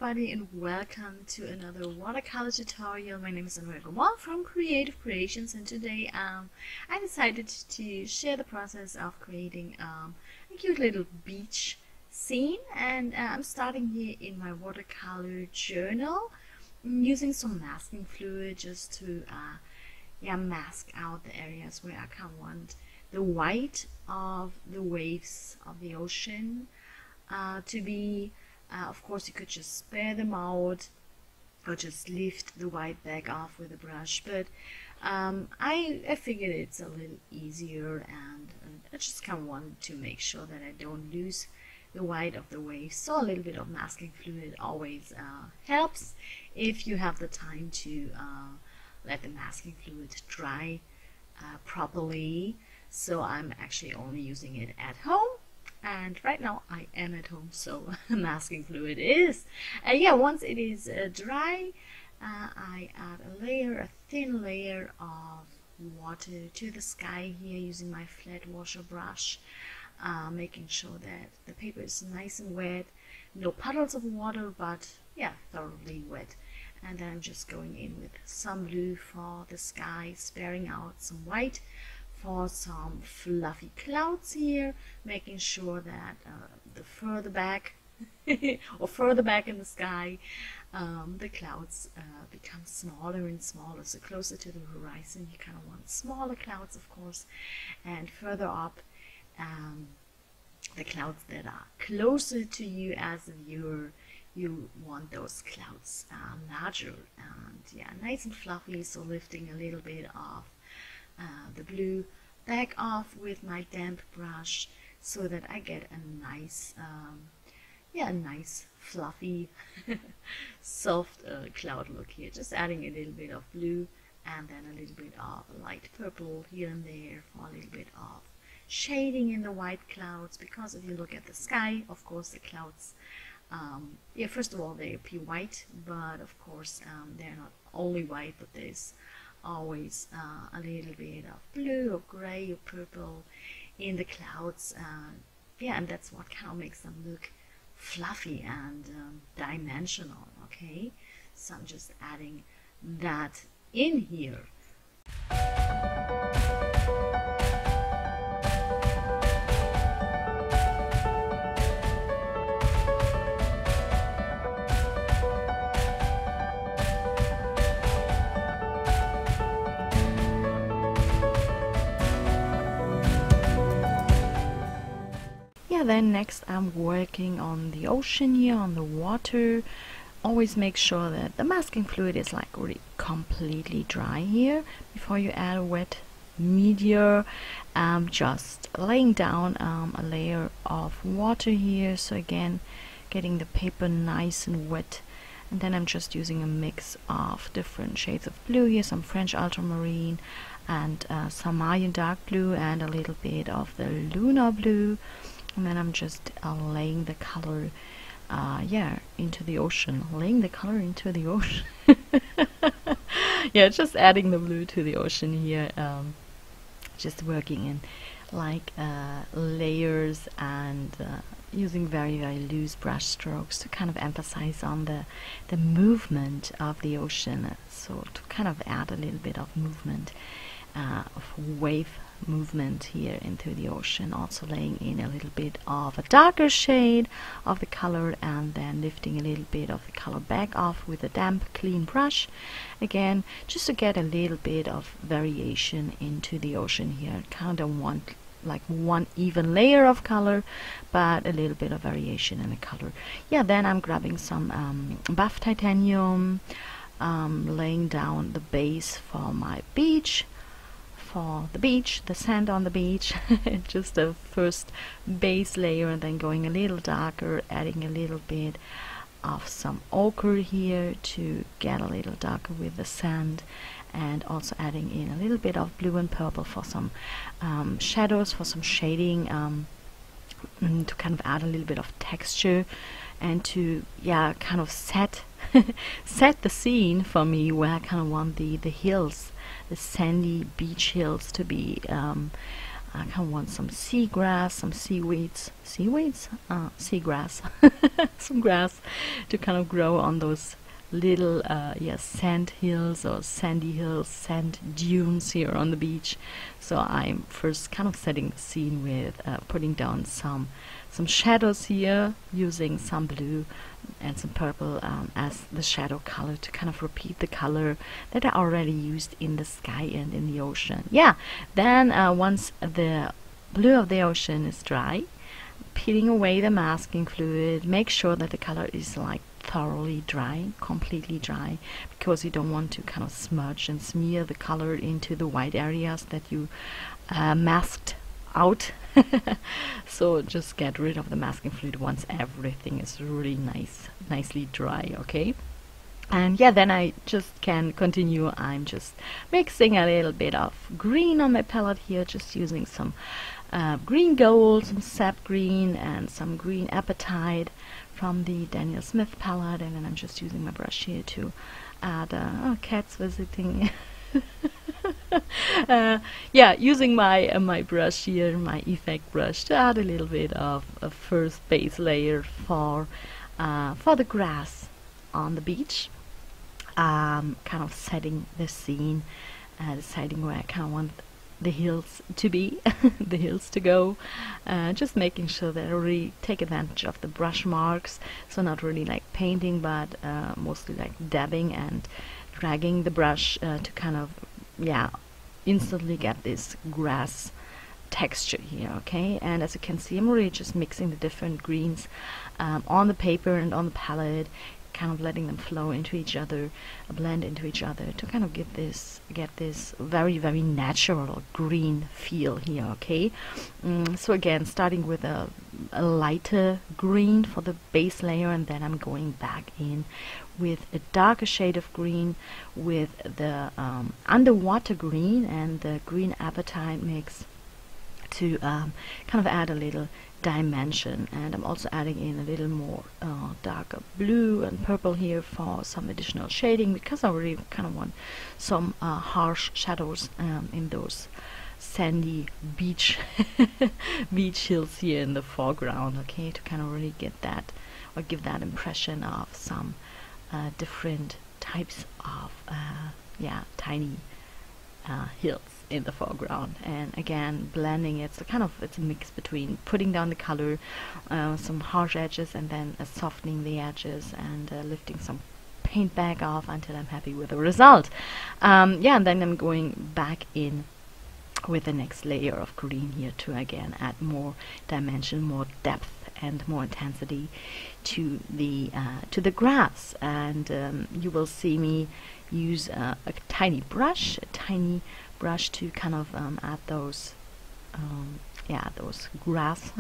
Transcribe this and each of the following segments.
everybody, and welcome to another watercolor tutorial. My name is Andrea Gomoll from Creative Creations, and today I decided to share the process of creating a cute little beach scene, and I'm starting here in my watercolor journal using some masking fluid just to mask out the areas where I kind of want the white of the waves of the ocean to be. Of course, you could just spare them out or just lift the white back off with a brush, but I figured it's a little easier, and I just kind of wanted to make sure that I don't lose the white of the waves. So a little bit of masking fluid always helps if you have the time to let the masking fluid dry properly. So I'm actually only using it at home. And right now I am at home, so masking fluid is. Once it is dry, I add a thin layer of water to the sky here using my flat washer brush, making sure that the paper is nice and wet, no puddles of water, but thoroughly wet. And then I'm just going in with some blue for the sky, sparing out some white for some fluffy clouds here, making sure that the further back or further back in the sky, the clouds become smaller and smaller. So closer to the horizon, you kind of want smaller clouds, of course, and further up, the clouds that are closer to you as a viewer, you want those clouds larger and nice and fluffy. So lifting a little bit of the blue back off with my damp brush so that I get a nice nice fluffy soft cloud look here. Just adding a little bit of blue and then a little bit of light purple here and there for a little bit of shading in the white clouds, because if you look at the sky, of course the clouds first of all, they appear white, but of course they're not only white, but there's always a little bit of blue or gray or purple in the clouds, and that's what kind of makes them look fluffy and dimensional. Okay, so I'm just adding that in here. Then next I'm working on the ocean here, on the water. Always make sure that the masking fluid is like really completely dry here before you add a wet media. Just laying down a layer of water here, so again getting the paper nice and wet. And then I'm just using a mix of different shades of blue here, some French ultramarine and some Mayan dark blue and a little bit of the lunar blue. And then I'm just laying the color into the ocean. Laying the color into the ocean. Just adding the blue to the ocean here. Just working in like layers and using very, very loose brush strokes to kind of emphasize on the movement of the ocean. So to kind of add a little bit of movement, of wave movement here into the ocean. Also laying in a little bit of a darker shade of the color and then lifting a little bit of the color back off with a damp clean brush, again just to get a little bit of variation into the ocean here. Kind of want like one even layer of color, but a little bit of variation in the color. Then I'm grabbing some buff titanium, laying down the base for my beach. For the beach, the sand on the beach, just the first base layer, and then going a little darker, adding a little bit of some ochre here to get a little darker with the sand, and also adding in a little bit of blue and purple for some shadows, for some shading, to kind of add a little bit of texture and to kind of set the scene for me, where I kind of want the hills, the sandy beach hills to be I kind of want some seagrass, some seagrass, some grass to kind of grow on those little sand hills or sandy hills, sand dunes here on the beach. So I'm first kind of setting the scene with putting down some shadows here, using some blue and some purple as the shadow color to kind of repeat the color that I already used in the sky and in the ocean. Yeah, then once the blue of the ocean is dry, peeling away the masking fluid, make sure that the color is like thoroughly dry, completely dry, because you don't want to kind of smudge and smear the color into the white areas that you masked out. So just get rid of the masking fluid once everything is really nicely dry, okay? And yeah, then I just can continue. I'm just mixing a little bit of green on my palette here, just using some green gold, some sap green, and some green apatite from the Daniel Smith palette. And then I'm just using my brush here to add cats visiting. Yeah, using my brush here, my effect brush, to add a little bit of a first base layer for the grass on the beach, kind of setting the scene, deciding where I kind of want the hills to be, the hills to go, just making sure that I really take advantage of the brush marks, so not really like painting, but mostly like dabbing and dragging the brush to kind of, yeah, instantly get this grass texture here, okay? And as you can see, I'm really just mixing the different greens on the paper and on the palette, kind of letting them flow into each other, blend into each other, to kind of get this very, very natural green feel here, okay? So again, starting with a lighter green for the base layer, and then I'm going back in with a darker shade of green with the underwater green and the green apatite mix to kind of add a little dimension. And I'm also adding in a little more darker blue and purple here for some additional shading, because I really kind of want some harsh shadows in those sandy beach hills here in the foreground, okay, to kind of really get that, or give that impression of some different types of tiny hills in the foreground. And again, blending it's a mix between putting down the color, some harsh edges, and then softening the edges, and lifting some paint back off until I'm happy with the result. And then I'm going back in with the next layer of green here to again add more dimension, more depth, and more intensity to the grass. And you will see me use a tiny brush to kind of add those those grass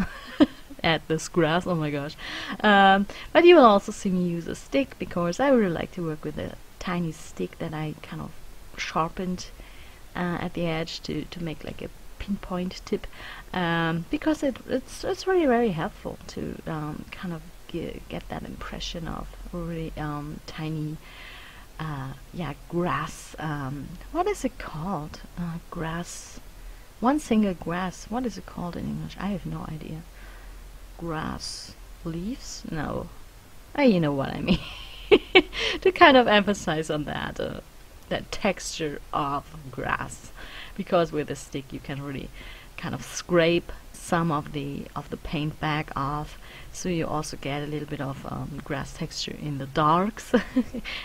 add this grass, oh my gosh. But you will also see me use a stick, because I really like to work with a tiny stick that I kind of sharpened at the edge to make like a pinpoint tip, because it's really very helpful to kind of get that impression of really tiny grass. What is it called? Grass, one single grass. What is it called in English? I have no idea. Grass leaves? No, you know what I mean. To kind of emphasize on that that texture of grass, because with a stick you can really kind of scrape some of the paint back off, so you also get a little bit of grass texture in the darks.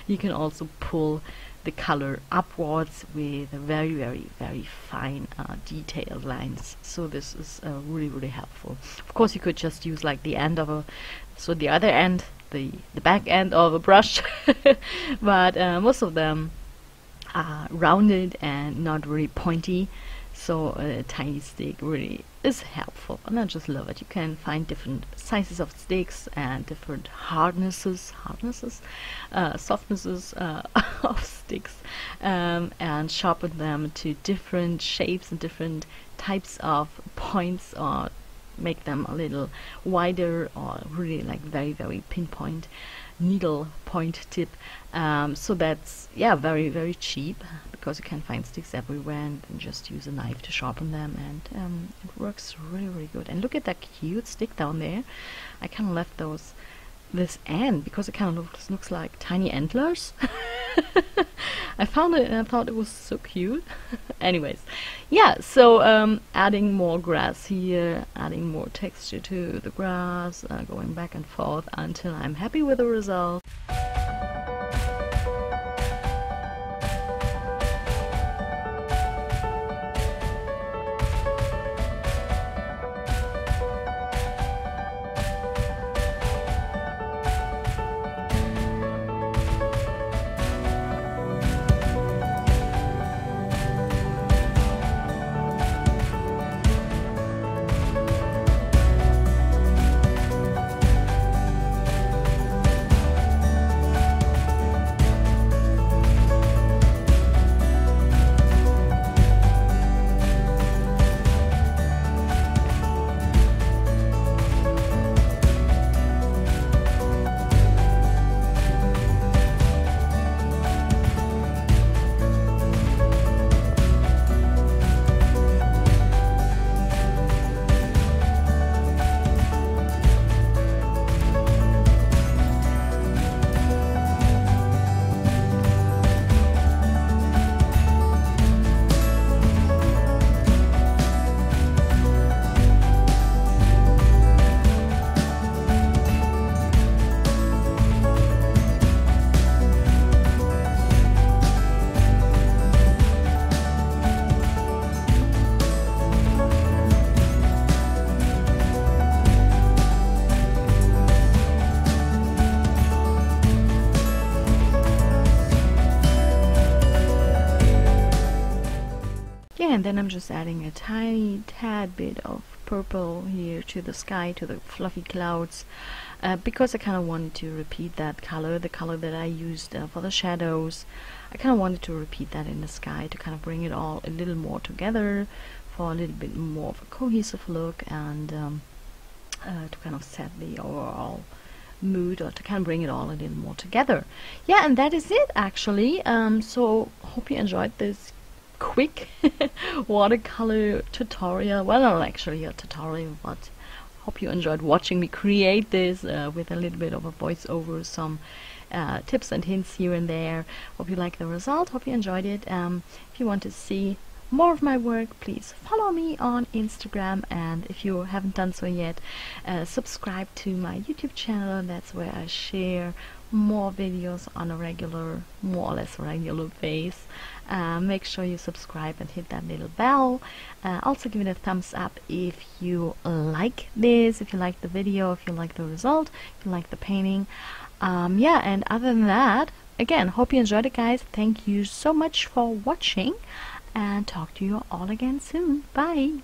You can also pull the color upwards with very, very, very fine detailed lines, so this is really, really helpful. Of course, you could just use like the end of the other end, the back end of a brush, but most of them are rounded and not really pointy, so a tiny stick really is helpful, and I just love it. You can find different sizes of sticks and different softnesses of sticks, and sharpen them to different shapes and different types of points, or make them a little wider, or really like very, very pinpoint needle point tip. So that's, yeah, very, very cheap, because you can find sticks everywhere, and just use a knife to sharpen them, and it works really, really good. And look at that cute stick down there. I kind of left this end because it kind of looks like tiny antlers. I found it and I thought it was so cute. Anyways, yeah, so adding more grass here, adding more texture to the grass, going back and forth until I'm happy with the result. Yeah, and then I'm just adding a tiny tad bit of purple here to the sky, to the fluffy clouds, because I kind of wanted to repeat that color, the color that I used for the shadows. I kind of wanted to repeat that in the sky to kind of bring it all a little more together for a little bit more of a cohesive look, and to kind of set the overall mood, or to kind of bring it all a little more together. Yeah, and that is it actually. So hope you enjoyed this quick watercolor tutorial. Well, not actually a tutorial, but hope you enjoyed watching me create this with a little bit of a voiceover, some tips and hints here and there. Hope you like the result, hope you enjoyed it. If you want to see more of my work, please follow me on Instagram, and if you haven't done so yet, subscribe to my YouTube channel. That's where I share more videos on a regular, more or less regular base. Make sure you subscribe and hit that little bell. Also give it a thumbs up if you like this, if you like the video, if you like the result, if you like the painting. Yeah, and other than that, again, hope you enjoyed it, guys. Thank you so much for watching, and talk to you all again soon. Bye.